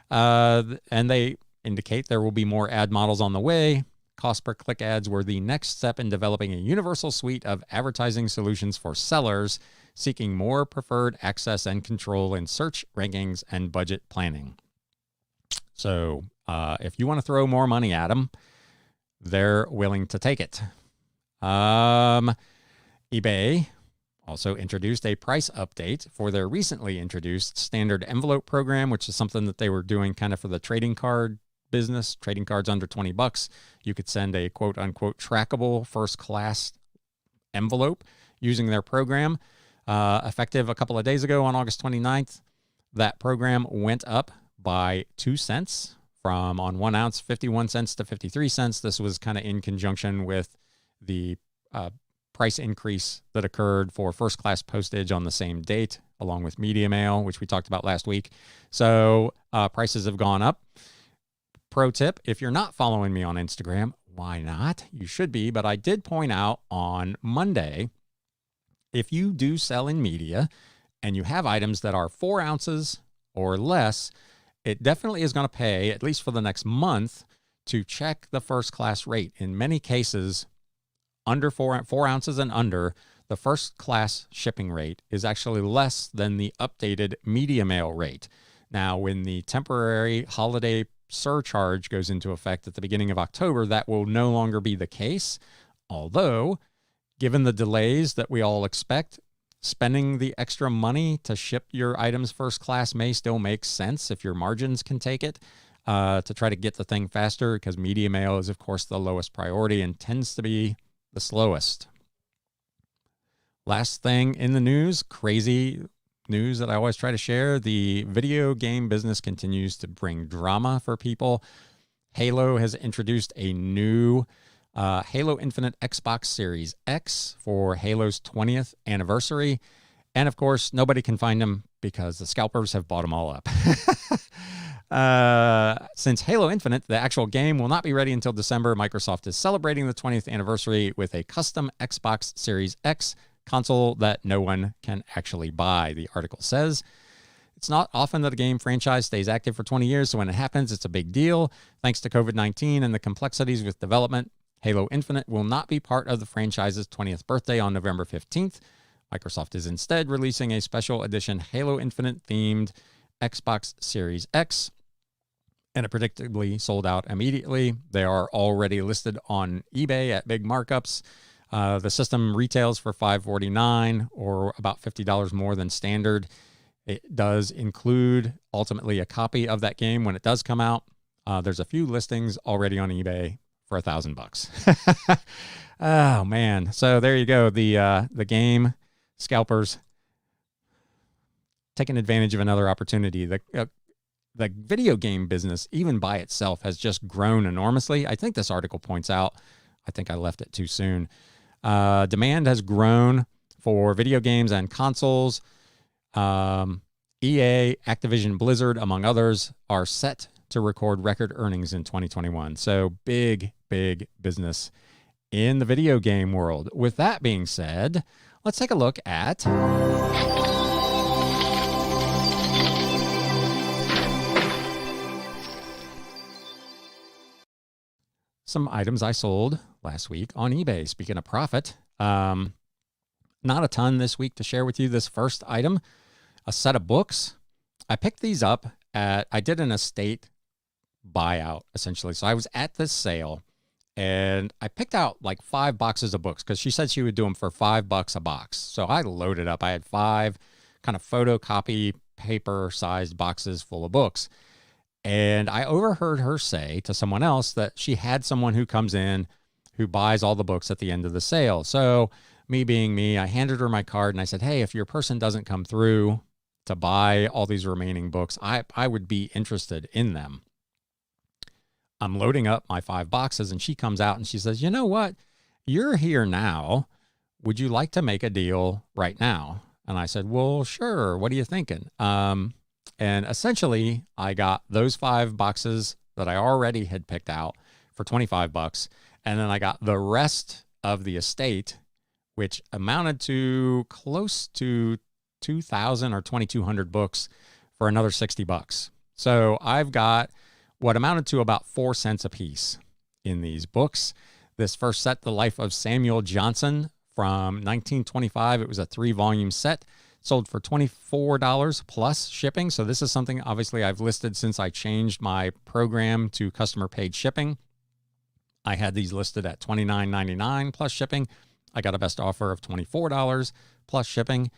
And they indicate there will be more ad models on the way. Cost per click ads were the next step in developing a universal suite of advertising solutions for sellers seeking more preferred access and control in search rankings and budget planning. So if you want to throw more money at them, they're willing to take it. eBay also introduced a price update for their recently introduced standard envelope program, which is something that they were doing kind of for the trading card business. Trading cards under $20. You could send a quote unquote trackable first class envelope using their program. Effective a couple of days ago on August 29th, that program went up by 2 cents from on 1 ounce, 51 cents to 53 cents. This was kind of in conjunction with the price increase that occurred for first class postage on the same date, along with media mail, which we talked about last week. So prices have gone up. Pro tip, if you're not following me on Instagram, why not? You should be, but I did point out on Monday, if you do sell in media and you have items that are 4 ounces or less, it definitely is going to pay, at least for the next month, to check the first class rate. In many cases, under 4 ounces and under, the first class shipping rate is actually less than the updated media mail rate. Now, when the temporary holiday surcharge goes into effect at the beginning of October, that will no longer be the case. Although, given the delays that we all expect, spending the extra money to ship your items first class may still make sense if your margins can take it, to try to get the thing faster, because media mail is, of course, the lowest priority and tends to be the slowest. Last thing in the news, crazy news that I always try to share, the video game business continues to bring drama for people. Halo has introduced a new Halo Infinite Xbox Series X for Halo's 20th anniversary. And of course, nobody can find them because the scalpers have bought them all up. Since Halo Infinite, the actual game, will not be ready until December, Microsoft is celebrating the 20th anniversary with a custom Xbox Series X console that no one can actually buy, the article says. It's not often that a game franchise stays active for 20 years, so when it happens, it's a big deal. Thanks to COVID-19 and the complexities with development, Halo Infinite will not be part of the franchise's 20th birthday on November 15th. Microsoft is instead releasing a special edition Halo Infinite themed Xbox Series X, and it predictably sold out immediately. They are already listed on eBay at big markups. The system retails for $549, or about $50 more than standard. It does include ultimately a copy of that game when it does come out. There's a few listings already on eBay for $1,000. Oh man! So there you go. The game scalpers taking advantage of another opportunity. The video game business, even by itself, has just grown enormously. I think this article points out, I think I left it too soon. Demand has grown for video games and consoles. EA, Activision Blizzard, among others, are set to record record earnings in 2021. So big business in the video game world. With that being said, let's take a look at some items I sold last week on eBay. Speaking of profit, not a ton this week to share with you. This first item, a set of books. I picked these up I did an estate buyout, essentially. So I was at this sale, and I picked out like 5 boxes of books because she said she would do them for $5 a box. So I loaded up. I had 5 kind of photocopy paper-sized boxes full of books. And I overheard her say to someone else that she had someone who comes in who buys all the books at the end of the sale. So me being me, I handed her my card and I said, hey, if your person doesn't come through to buy all these remaining books, I would be interested in them. I'm loading up my 5 boxes and she comes out and she says, you know what? You're here now. Would you like to make a deal right now? And I said, well, sure. What are you thinking? And essentially I got those 5 boxes that I already had picked out for $25. And then I got the rest of the estate, which amounted to close to 2,000 or 2,200 books, for another $60. So I've got what amounted to about 4 cents a piece in these books. This first set, The Life of Samuel Johnson from 1925. It was a 3-volume set, sold for $24 plus shipping. So this is something obviously I've listed since I changed my program to customer paid shipping. I had these listed at $29.99 plus shipping. I got a best offer of $24 plus shipping.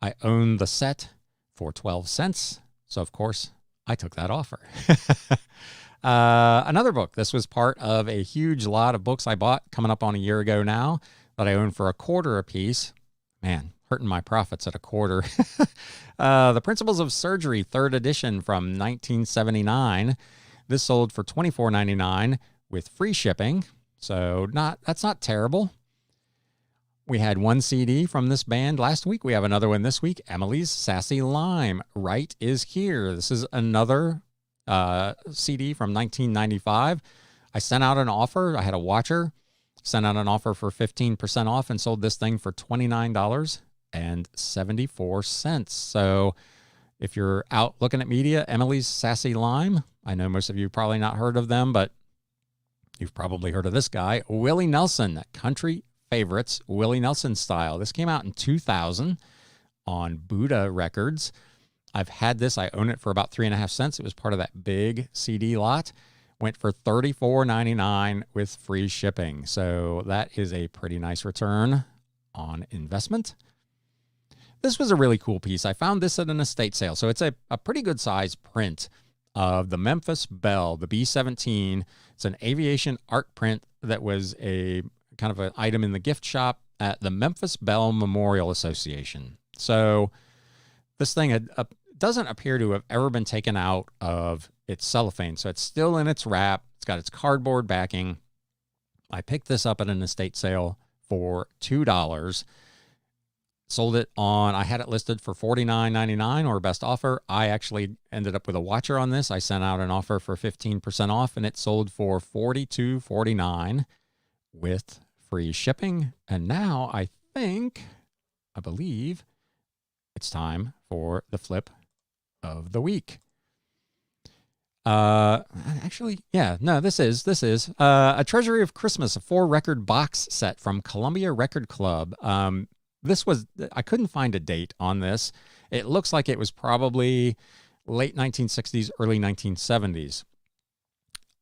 I own the set for 12 cents. So of course I took that offer. Another book. This was part of a huge lot of books I bought coming up on a year ago now that I own for $0.25 a piece. Man, hurting my profits at $0.25. The Principles of Surgery, 3rd edition from 1979. This sold for $24.99 with free shipping. So that's not terrible. We had 1 CD from this band last week. We have another one this week, Emily's Sassy Lime, Right Is Here. This is another CD from 1995. I sent out an offer. I had a watcher, sent out an offer for 15% off and sold this thing for $29.74. So if you're out looking at media, Emily's Sassy Lime, I know most of you probably not heard of them, but you've probably heard of this guy, Willie Nelson, Country Favorites, Willie Nelson Style. This came out in 2000 on Buddha Records. I've had this. I own it for about 3.5 cents. It was part of that big CD lot. Went for $34.99 with free shipping. So that is a pretty nice return on investment. This was a really cool piece. I found this at an estate sale. So it's a pretty good size print of the Memphis Belle, the B-17. It's an aviation art print that was a kind of an item in the gift shop at the Memphis Belle Memorial Association. So this thing doesn't appear to have ever been taken out of its cellophane. So it's still in its wrap. It's got its cardboard backing. I picked this up at an estate sale for $2. Sold it on, I had it listed for $49.99 or best offer. I actually ended up with a watcher on this. I sent out an offer for 15% off, and it sold for $42.49 with free shipping. And now I believe it's time for the flip of the week. This is a Treasury of Christmas, a 4-record box set from Columbia Record Club. I couldn't find a date on this. It looks like it was probably late 1960s, early 1970s.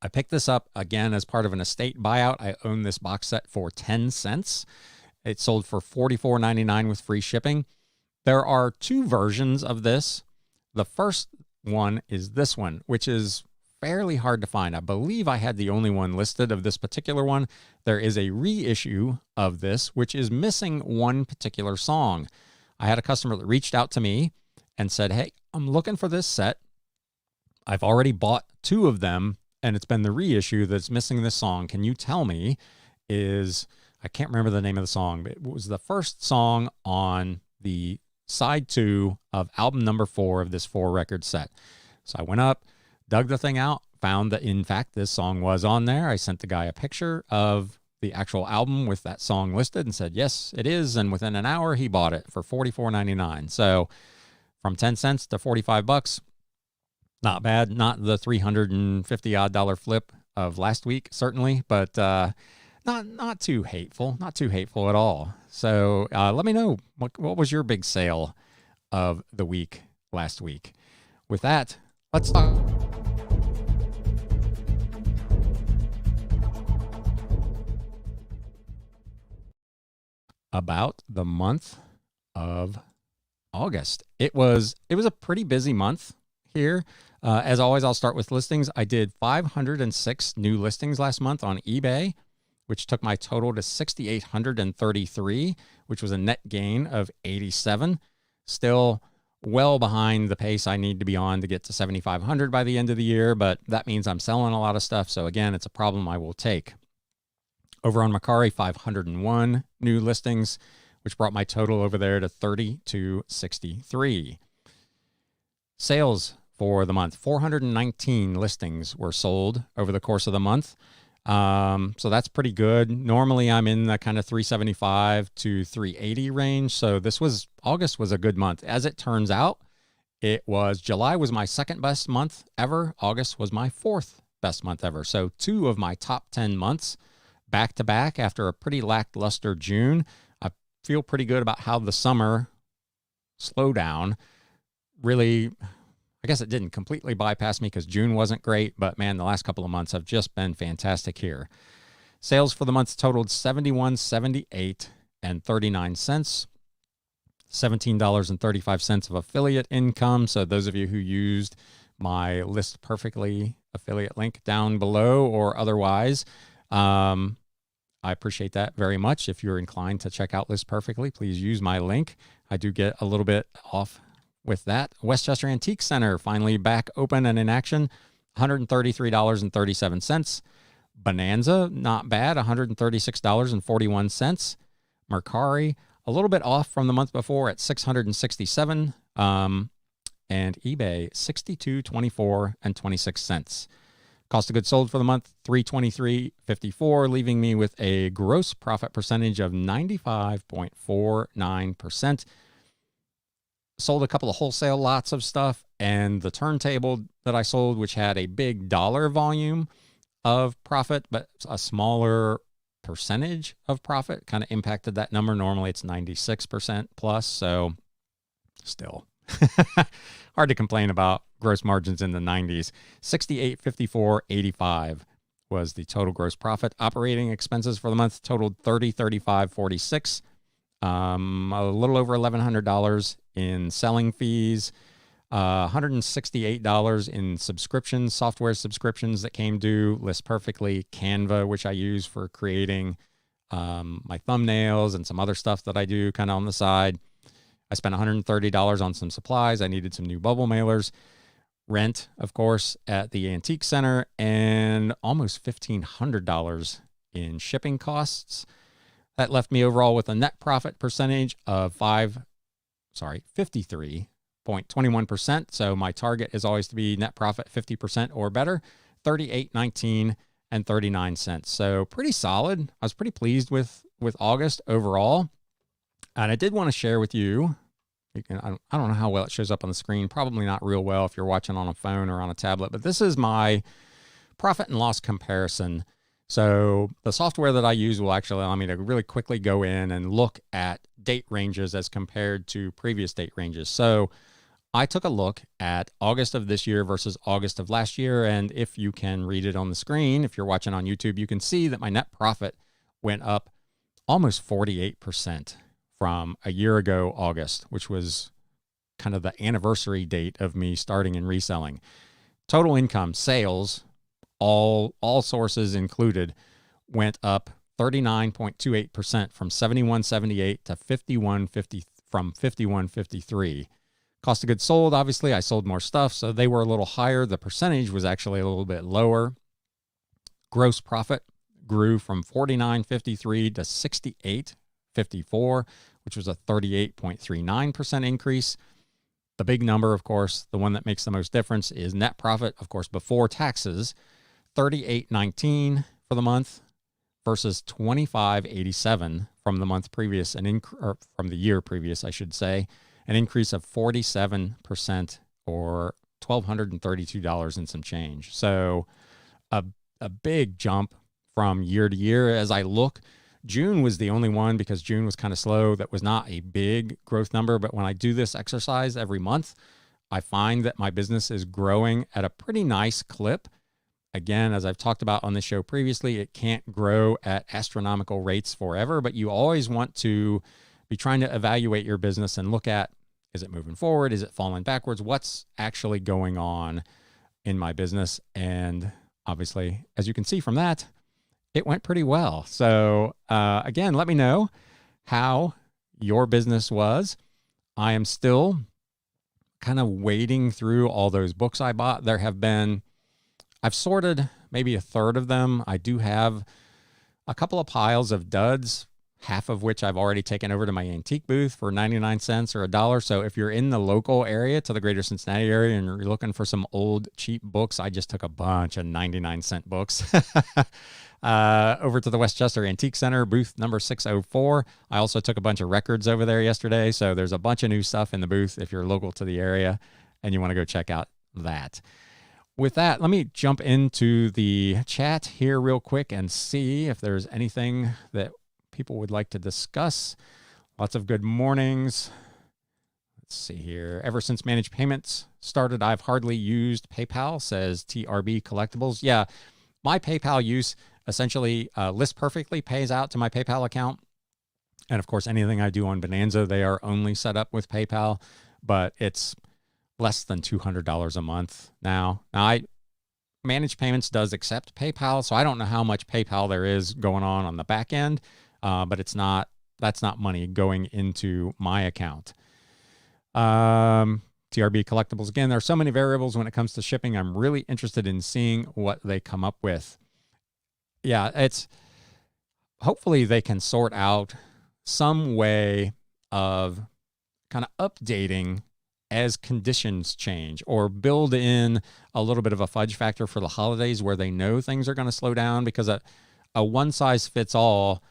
I picked this up again as part of an estate buyout. I own this box set for 10 cents. It sold for $44.99 with free shipping. There are 2 versions of this. The first one is this one, which is fairly hard to find. I believe I had the only one listed of this particular one. There is a reissue of this, which is missing one particular song. I had a customer that reached out to me and said, hey, I'm looking for this set. I've already bought 2 of them, and it's been the reissue that's missing this song. Can you tell me I can't remember the name of the song, but it was the first song on the side 2 of album number 4 of this 4-record set. So I went up, dug the thing out, found that, in fact, this song was on there. I sent the guy a picture of the actual album with that song listed and said, yes, it is. And within an hour, he bought it for $44.99. So from 10 cents to $45, not bad. Not the $350-odd flip of last week, certainly, but not too hateful. Not too hateful at all. So let me know, what was your big sale of the week last week? With that, let's talk about the month of August. It was a pretty busy month here. As always, I'll start with listings. I did 506 new listings last month on eBay, which took my total to 6,833, which was a net gain of 87. Still well behind the pace I need to be on to get to 7,500 by the end of the year, but that means I'm selling a lot of stuff. So again, it's a problem I will take. Over on Mercari, 501 new listings, which brought my total over there to 3,263. Sales for the month, 419 listings were sold over the course of the month. So that's pretty good. Normally I'm in the kind of 375 to 380 range. So August was a good month. As it turns out, July was my second best month ever. August was my 4th best month ever. So 2 of my top 10 months back to back after a pretty lackluster June. I feel pretty good about how the summer slowdown really, I guess it didn't completely bypass me because June wasn't great, but man, the last couple of months have just been fantastic here. Sales for the month totaled $71.78 and 39 cents. $17.35 of affiliate income. So those of you who used my List Perfectly affiliate link down below or otherwise, I appreciate that very much. If you're inclined to check out List Perfectly, please use my link. I do get a little bit off with that. Westchester Antique Center finally back open and in action, $133.37. Bonanza, not bad, $136.41. Mercari, a little bit off from the month before at $667. And eBay, $62.24 and 26 cents. Cost of goods sold for the month, $323.54, leaving me with a gross profit percentage of 95.49%. Sold a couple of wholesale lots of stuff, and the turntable that I sold, which had a big dollar volume of profit, but a smaller percentage of profit, kind of impacted that number. Normally it's 96% plus, so still hard to complain about gross margins in the 90s. 68.54.85 was the total gross profit. Operating expenses for the month totaled 30.35.46. a little over $1,100 in selling fees, $168 in subscriptions, software subscriptions that came due, List Perfectly, Canva, which I use for creating my thumbnails and some other stuff that I do kind of on the side. I spent $130 on some supplies. I needed some new bubble mailers, rent, of course, at the Antique Center, and almost $1,500 in shipping costs. That left me overall with a net profit percentage of 53.21%. So my target is always to be net profit 50% or better, $38.19 and 39 cents. So pretty solid. I was pretty pleased with August overall. And I did want to share with you, I don't know how well it shows up on the screen, probably not real well if you're watching on a phone or on a tablet, but this is my profit and loss comparison. So the software that I use will actually allow me to really quickly go in and look at date ranges as compared to previous date ranges. So I took a look at August of this year versus August of last year. And if you can read it on the screen, if you're watching on YouTube, you can see that my net profit went up almost 48% from a year ago, August, which was kind of the anniversary date of me starting in reselling. Total income, sales, all sources included, went up 39.28% from 71.78 to 51.50 from 51.53. Cost of goods sold, obviously, I sold more stuff, so they were a little higher. The percentage was actually a little bit lower. Gross profit grew from 49.53 to 68.54, which was a 38.39% increase. The big number, of course, the one that makes the most difference is net profit, of course, before taxes, $38.19 for the month versus $25.87 from the month previous, or from the year previous, I should say, an increase of 47% or $1,232 and some change. So a big jump from year to year. As I look, June was the only one, because June was kind of slow, that was not a big growth number. But when I do this exercise every month, I find that my business is growing at a pretty nice clip. Again, as I've talked about on this show previously, it can't grow at astronomical rates forever, but you always want to be trying to evaluate your business and look at, is it moving forward? Is it falling backwards? What's actually going on in my business? And obviously, as you can see from that, it went pretty well. So again, let me know how your business was. I am still kind of wading through all those books I bought. I've sorted maybe a third of them. I do have a couple of piles of duds, half of which I've already taken over to my antique booth for 99 cents or $1. So if you're in the local area, to the greater Cincinnati area, and you're looking for some old cheap books, I just took a bunch of 99-cent books over to the Westchester Antique Center, booth number 604. I also took a bunch of records over there yesterday. So there's a bunch of new stuff in the booth if you're local to the area and you want to go check out that. With that, let me jump into the chat here real quick and see if there's anything that people would like to discuss. Lots of good mornings. Let's see here. Ever since Managed Payments started, I've hardly used PayPal, says TRB Collectibles. Yeah, my PayPal use essentially List Perfectly pays out to my PayPal account. And of course, anything I do on Bonanza, they are only set up with PayPal, but it's less than $200 a month now. Managed Payments does accept PayPal, so I don't know how much PayPal there is going on the back end, but that's not money going into my account. TRB Collectibles, again, there are so many variables when it comes to shipping. I'm really interested in seeing what they come up with. Yeah, hopefully they can sort out some way of kind of updating as conditions change, or build in a little bit of a fudge factor for the holidays where they know things are going to slow down, because a one-size-fits-all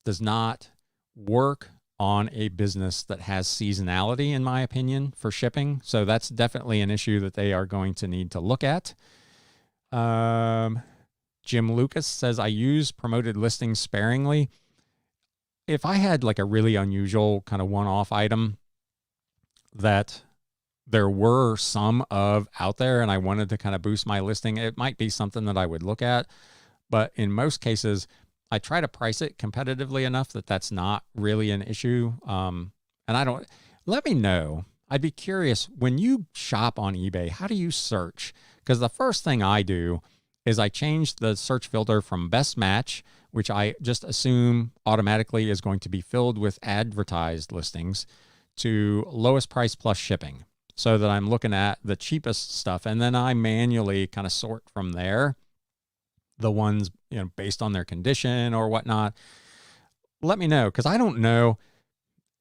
does not work on a business that has seasonality, in my opinion, for shipping. So that's definitely an issue that they are going to need to look at. Jim Lucas says, I use promoted listings sparingly. If I had like a really unusual kind of one-off item that there were some of out there and I wanted to kind of boost my listing, it might be something that I would look at. But in most cases, I try to price it competitively enough that that's not really an issue. And I don't, let me know. I'd be curious, when you shop on eBay, how do you search? Because the first thing I do is I change the search filter from best match, which I just assume automatically is going to be filled with advertised listings, to lowest price plus shipping, so that I'm looking at the cheapest stuff. And then I manually kind of sort from there, the ones, based on their condition or whatnot. Let me know, because I don't know.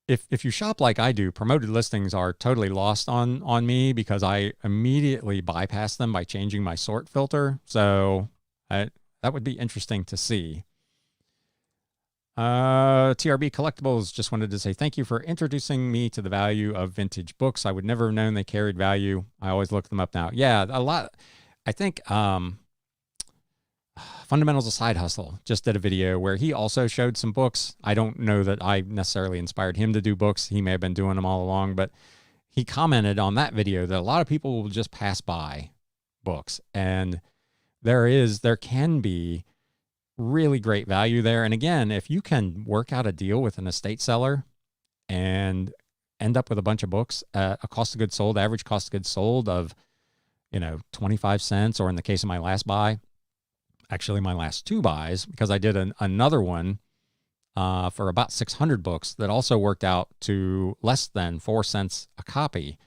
If you shop like I do, promoted listings are totally lost on me because I immediately bypass them by changing my sort filter. So that would be interesting to see. TRB Collectibles just wanted to say thank you for introducing me to the value of vintage books. I would never have known they carried value. I always look them up now. Yeah, a lot. I think Fundamentals of Side Hustle just did a video where he also showed some books. I don't know that I necessarily inspired him to do books. He may have been doing them all along, but he commented on that video that a lot of people will just pass by books, and there can be really great value there. And again, if you can work out a deal with an estate seller and end up with a bunch of books at a cost of goods sold, average cost of goods sold of 25 cents, or in the case of my last buy, actually my last two buys, because I did another one for about 600 books that also worked out to less than 4 cents a copy.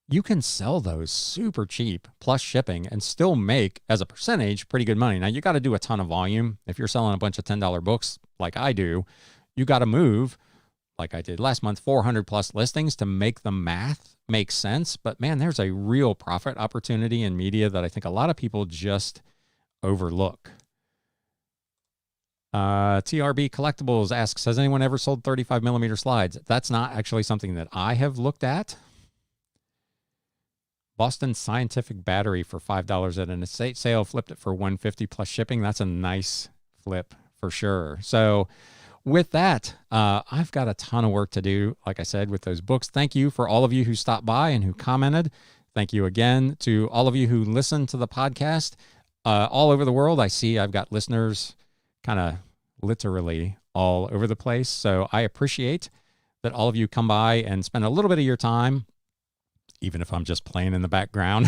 You can sell those super cheap plus shipping and still make, as a percentage, pretty good money. Now, you got to do a ton of volume. If you're selling a bunch of $10 books like I do, you got to move, like I did last month, 400 plus listings to make the math make sense. But man, there's a real profit opportunity in media that I think a lot of people just overlook. TRB Collectibles asks, has anyone ever sold 35 millimeter slides? That's not actually something that I have looked at. Boston Scientific battery for $5 at an estate sale, flipped it for $150 plus shipping. That's a nice flip for sure. So with that, I've got a ton of work to do, like I said, with those books. Thank you for all of you who stopped by and who commented. Thank you again to all of you who listen to the podcast all over the world. I see I've got listeners kind of literally all over the place. So I appreciate that all of you come by and spend a little bit of your time, even if I'm just playing in the background,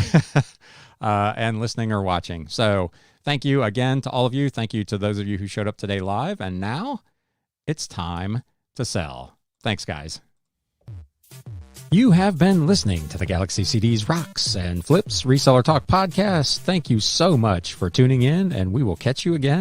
and listening or watching. So thank you again to all of you. Thank you to those of you who showed up today live. And now it's time to sell. Thanks, guys. You have been listening to the Galaxy CDs Rocks and Flips Reseller Talk podcast. Thank you so much for tuning in, and we will catch you again